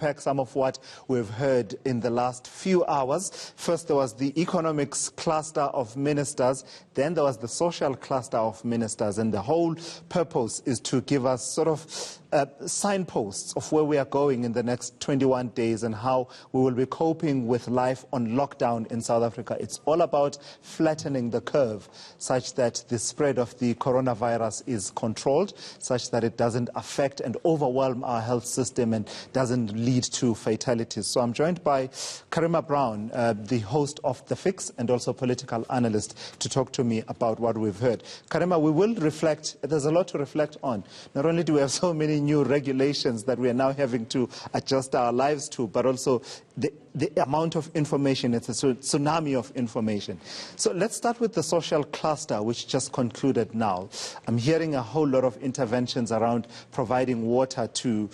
unpack some of what we've heard in the last few hours. First, there was the economics cluster of ministers. Then there was the social cluster of ministers. And the whole purpose is to give us sort of signposts of where we are going in the next 21 days and how we will be coping with life on lockdown in South Africa. It's all about flattening the curve such that the spread of the coronavirus is controlled, such that it doesn't affect and overwhelm our health system and doesn't lead to fatalities. So I'm joined by Karima Brown, the host of The Fix and also political analyst, to talk to me about what we've heard. Karima, we will reflect. There's a lot to reflect on. Not only do we have so many new regulations that we are now having to adjust our lives to, but also the amount of information. It's a tsunami of information. So let's start with the social cluster, which just concluded now. I'm hearing a whole lot of interventions around providing water to,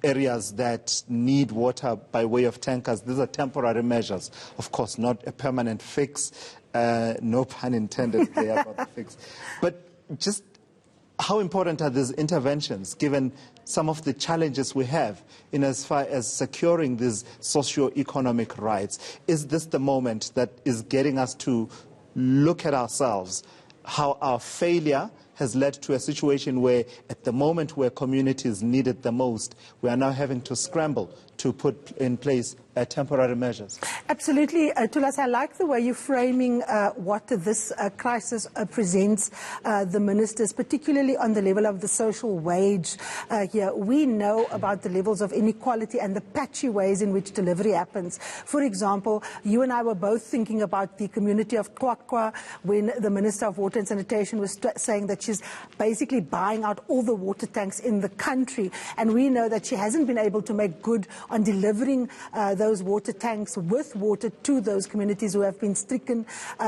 areas that need water by way of tankers. These are temporary measures, of course, not a permanent fix. No pun intended there about the fix. But just how important are these interventions, given some of the challenges we have in as far as securing these socio-economic rights? Is this the moment that is getting us to look at ourselves, how our failure has led to a situation where at the moment where communities need it the most, we are now having to scramble to put in place temporary measures? Absolutely, Tulas. I like the way you're framing what this crisis presents the ministers, particularly on the level of the social wage here. We know about the levels of inequality and the patchy ways in which delivery happens. For example, you and I were both thinking about the community of Kwakwa when the Minister of Water and Sanitation was saying that she's basically buying out all the water tanks in the country. And we know that she hasn't been able to make good on delivering those water tanks with water to those communities who have been stricken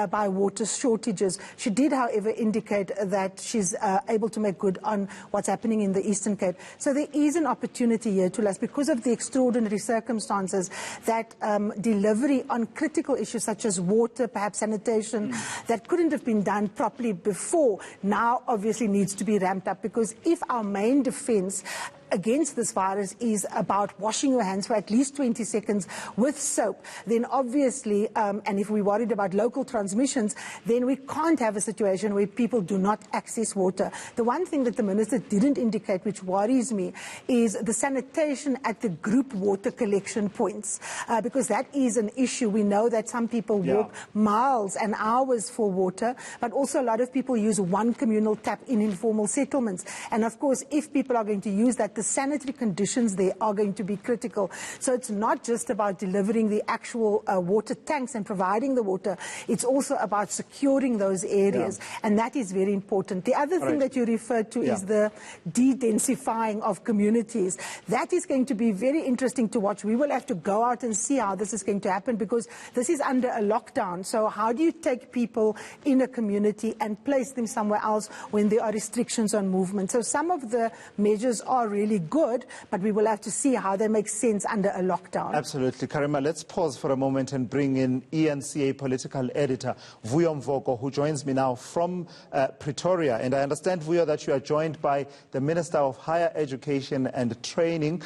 by water shortages. She did, however, indicate that she's able to make good on what's happening in the Eastern Cape. So there is an opportunity here, Tulas, because of the extraordinary circumstances, that delivery on critical issues such as water, perhaps sanitation, that couldn't have been done properly before, now obviously needs to be ramped up, because if our main defense against this virus is about washing your hands for at least 20 seconds with soap, then obviously, and if we're worried about local transmissions, then we can't have a situation where people do not access water. The one thing that the minister didn't indicate, which worries me, is the sanitation at the group water collection points, because that is an issue. We know that some people walk miles and hours for water, but also a lot of people use one communal tap in informal settlements. And of course, if people are going to use that, the sanitary conditions there are going to be critical. So it's not just about delivering the actual water tanks and providing the water, it's also about securing those areas, and that is very important. The other thing that you referred to is the de-densifying of communities. That is going to be very interesting to watch. We will have to go out and see how this is going to happen, because this is under a lockdown. So how do you take people in a community and place them somewhere else when there are restrictions on movement? So some of the measures are really good, but we will have to see how they make sense under a lockdown. Absolutely. Karima, let's pause for a moment and bring in ENCA political editor Vuyo Mvoko, who joins me now from Pretoria. And I understand, Vuyo, that you are joined by the Minister of Higher Education and Training,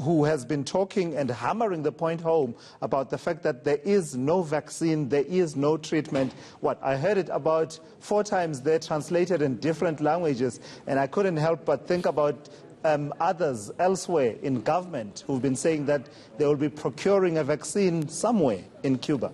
who has been talking and hammering the point home about the fact that there is no vaccine, there is no treatment. I heard it about 4 times there, translated in different languages, and I couldn't help but think about others elsewhere in government who've been saying that they will be procuring a vaccine somewhere in Cuba.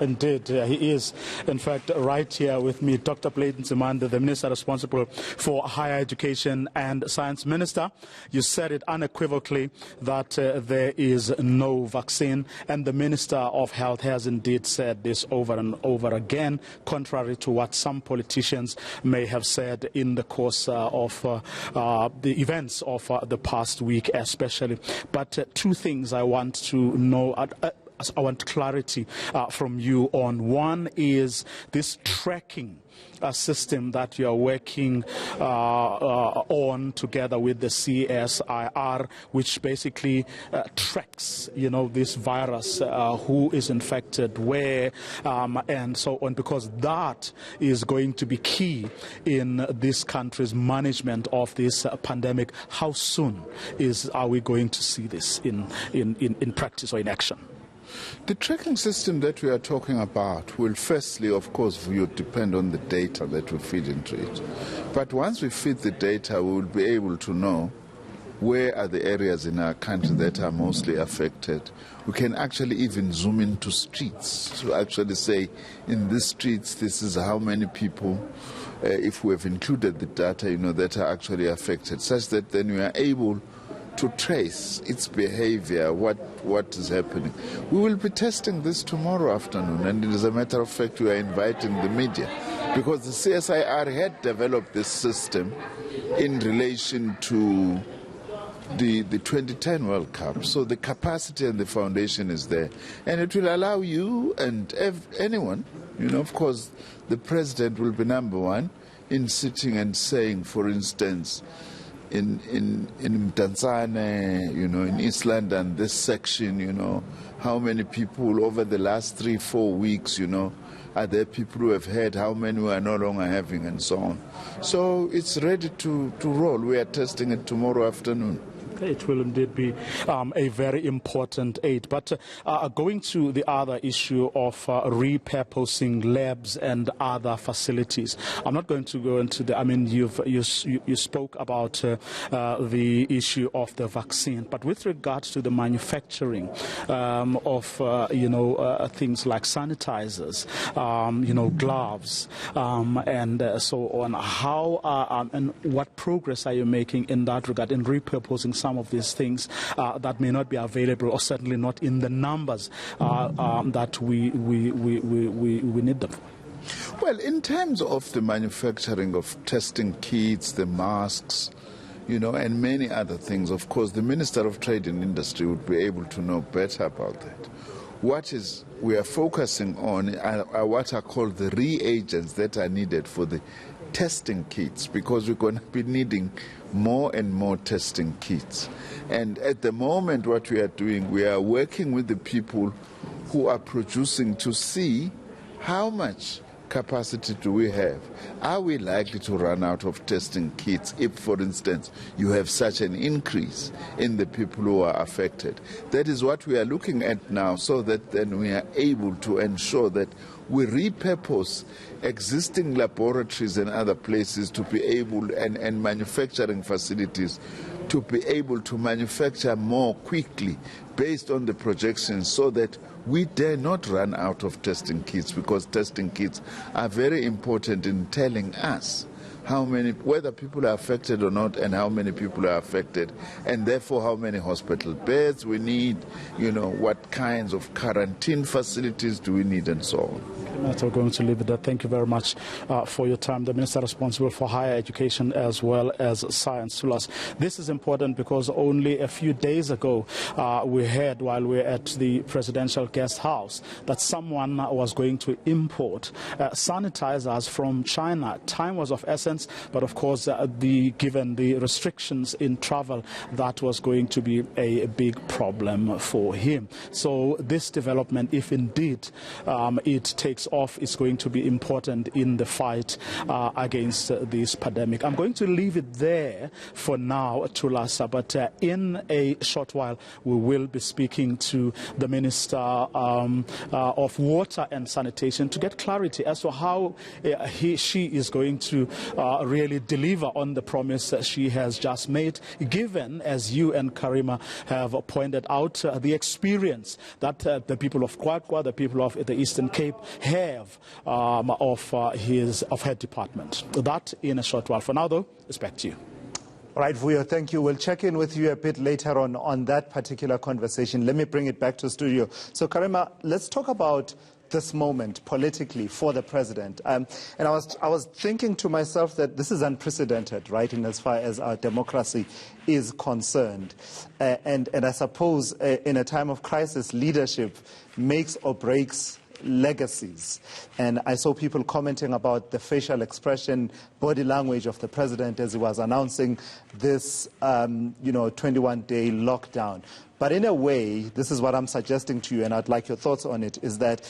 Indeed, he is, in fact, right here with me, Dr. Blade Nzimande, the Minister responsible for Higher Education and Science. Minister, you said it unequivocally that there is no vaccine, and the Minister of Health has indeed said this over and over again, contrary to what some politicians may have said in the course of the events of the past week especially. But 2 things I want to know. I want clarity from you on. One is this tracking system that you are working on together with the CSIR, which basically tracks, this virus, who is infected, where, and so on, because that is going to be key in this country's management of this pandemic. How soon are we going to see this in practice or in action? The tracking system that we are talking about will firstly, of course, depend on the data that we feed into it. But once we feed the data, we will be able to know where are the areas in our country that are mostly affected. We can actually even zoom into streets to actually say, in these streets, this is how many people, if we have included the data, that are actually affected, such that then we are able to trace its behavior, what is happening. We will be testing this tomorrow afternoon, and as a matter of fact, we are inviting the media, because the CSIR had developed this system in relation to the 2010 World Cup. So the capacity and the foundation is there, and it will allow you and anyone, of course, the president will be number one in sitting and saying, for instance, in Tanzania, in East London, this section, how many people over the last 3-4 weeks, are there people who have had, how many we are no longer having, and so on. So it's ready to roll. We are testing it tomorrow afternoon. It will indeed be a very important aid. But going to the other issue of repurposing labs and other facilities, I'm not going to go into the. I mean, you spoke about the issue of the vaccine, but with regards to the manufacturing of things like sanitizers, gloves, and so on, how and what progress are you making in that regard in repurposing some of these things that may not be available, or certainly not in the numbers that we need them for? Well, in terms of the manufacturing of testing kits, the masks, and many other things, of course, the Minister of Trade and Industry would be able to know better about that. What we are focusing on are what are called the reagents that are needed for the testing kits, because we're going to be needing more and more testing kits. And at the moment, what we are doing, we are working with the people who are producing to see how much capacity do we have. Are we likely to run out of testing kits if, for instance, you have such an increase in the people who are affected? That is what we are looking at now, so that then we are able to ensure that we repurpose existing laboratories and other places to be able, and manufacturing facilities, to be able to manufacture more quickly based on the projections, so that we dare not run out of testing kits, because testing kits are very important in telling us whether people are affected or not, and how many people are affected, and therefore how many hospital beds we need, what kinds of quarantine facilities do we need, and so on. We're going to leave it there. Thank you very much for your time. The Minister responsible for higher education as well as science to us. This is important because only a few days ago we heard, while we were at the presidential guest house, that someone was going to import sanitizers from China. Time was of essence, but of course, given the restrictions in travel, that was going to be a big problem for him. So this development, if indeed it takes off, is going to be important in the fight against this pandemic. I'm going to leave it there for now, Tulasa, but in a short while we will be speaking to the Minister of Water and Sanitation to get clarity as to how she is going to really deliver on the promise that she has just made, given, as you and Karima have pointed out, the experience that the people of Kwakwa, the people of the Eastern Cape have of her department. That in a short while. For now, though, it's back to you. All right, Vuyo, thank you. We'll check in with you a bit later on that particular conversation. Let me bring it back to studio. So, Karima, let's talk about this moment politically for the president. And I was thinking to myself that this is unprecedented, right, in as far as our democracy is concerned. And I suppose in a time of crisis, leadership makes or breaks legacies. And I saw people commenting about the facial expression, body language of the president as he was announcing this, 21-day lockdown. But in a way, this is what I'm suggesting to you, and I'd like your thoughts on it, is that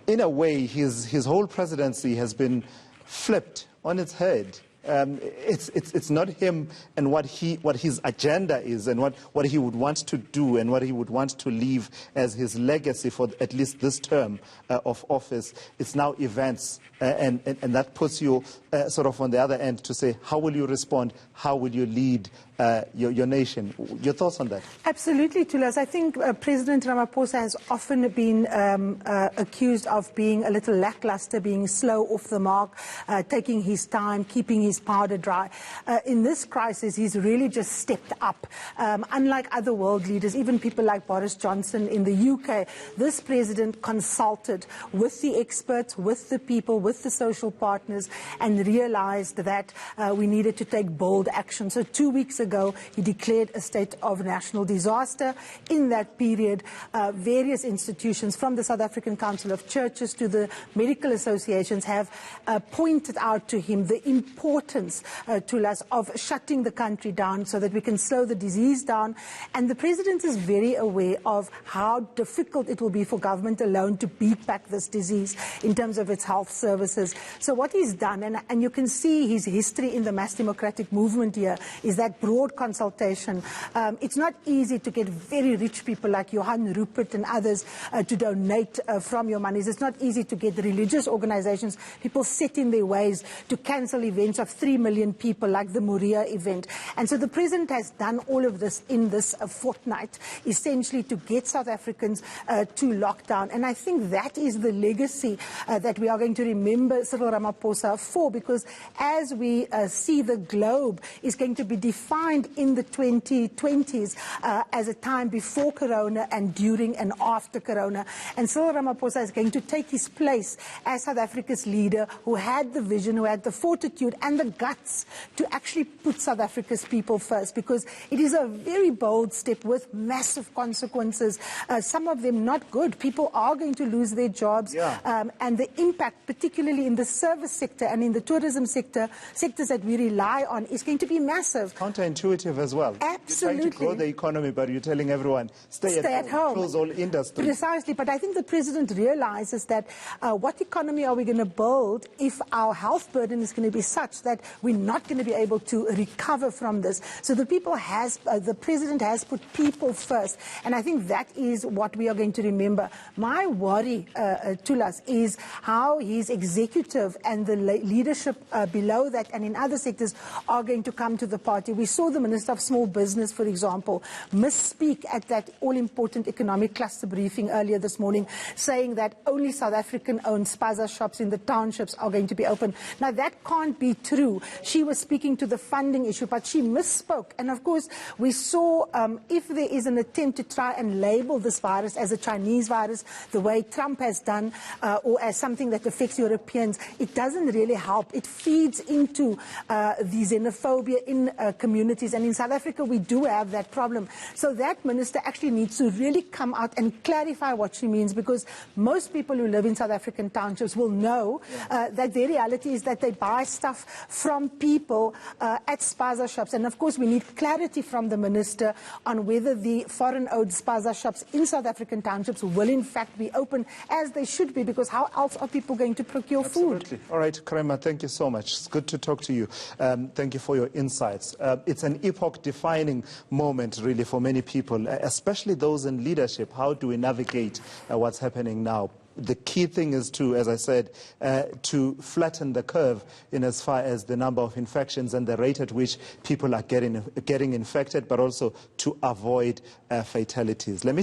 in a way, his whole presidency has been flipped on its head. It's not him and what his agenda is and what he would want to do and what he would want to leave as his legacy for at least this term of office. It's now events, and that puts you sort of on the other end to say, how will you respond? How will you lead your nation? Your thoughts on that? Absolutely, Tulas. I think President Ramaphosa has often been accused of being a little lackluster, being slow off the mark, taking his time, keeping his powder dry. In this crisis, he's really just stepped up. Unlike other world leaders, even people like Boris Johnson in the UK, this president consulted with the experts, with the people, with the social partners, and realized that we needed to take bold action. So 2 weeks ago, he declared a state of national disaster. In that period, various institutions, from the South African Council of Churches to the medical associations, have pointed out to him the importance to us of shutting the country down so that we can slow the disease down. And the president is very aware of how difficult it will be for government alone to beat back this disease in terms of its health services. So what he's done, and you can see his history in the mass democratic movement here, is that broad consultation. It's not easy to get very rich people like Johan Rupert and others to donate from your monies. It's not easy to get religious organizations, people set in their ways to cancel events of 3 million people like the Moria event. And so the president has done all of this in this fortnight, essentially to get South Africans to lockdown. And I think that is the legacy that we are going to remember Cyril Ramaphosa for, because as we see, the globe is going to be defined in the 2020s as a time before Corona and during and after Corona. And Cyril Ramaphosa is going to take his place as South Africa's leader, who had the vision, who had the fortitude and the guts to actually put South Africa's people first, because it is a very bold step with massive consequences, some of them not good. People are going to lose their jobs, and the impact, particularly in the service sector and in the tourism sector, sectors that we rely on, is going to be massive. Counterintuitive as well. Absolutely. You're trying to grow the economy, but you're telling everyone, stay at home. Close all industries. Precisely, but I think the president realizes that what economy are we going to build if our health burden is going to be such that we're not going to be able to recover from this. So the president has put people first, and I think that is what we are going to remember. My worry, Tulas, is how his executive and the leadership below that and in other sectors are going to come to the party. We saw the Minister of Small Business, for example, misspeak at that all-important economic cluster briefing earlier this morning, saying that only South African-owned spaza shops in the townships are going to be open. Now, that can't be true. She was speaking to the funding issue, but she misspoke. And, of course, we saw if there is an attempt to try and label this virus as a Chinese virus, the way Trump has done, or as something that affects Europeans, it doesn't really help. It feeds into the xenophobia in communities. And in South Africa, we do have that problem. So that minister actually needs to really come out and clarify what she means, because most people who live in South African townships will know that their reality is that they buy stuff from people at spaza shops. And of course, we need clarity from the minister on whether the foreign-owned spaza shops in South African townships will in fact be open as they should be, because how else are people going to procure food? All right, Karema, thank you so much. It's good to talk to you. Thank you for your insights. It's an epoch-defining moment, really, for many people, especially those in leadership. How do we navigate what's happening now? The key thing is to, as I said, to flatten the curve in as far as the number of infections and the rate at which people are getting infected, but also to avoid fatalities. Let me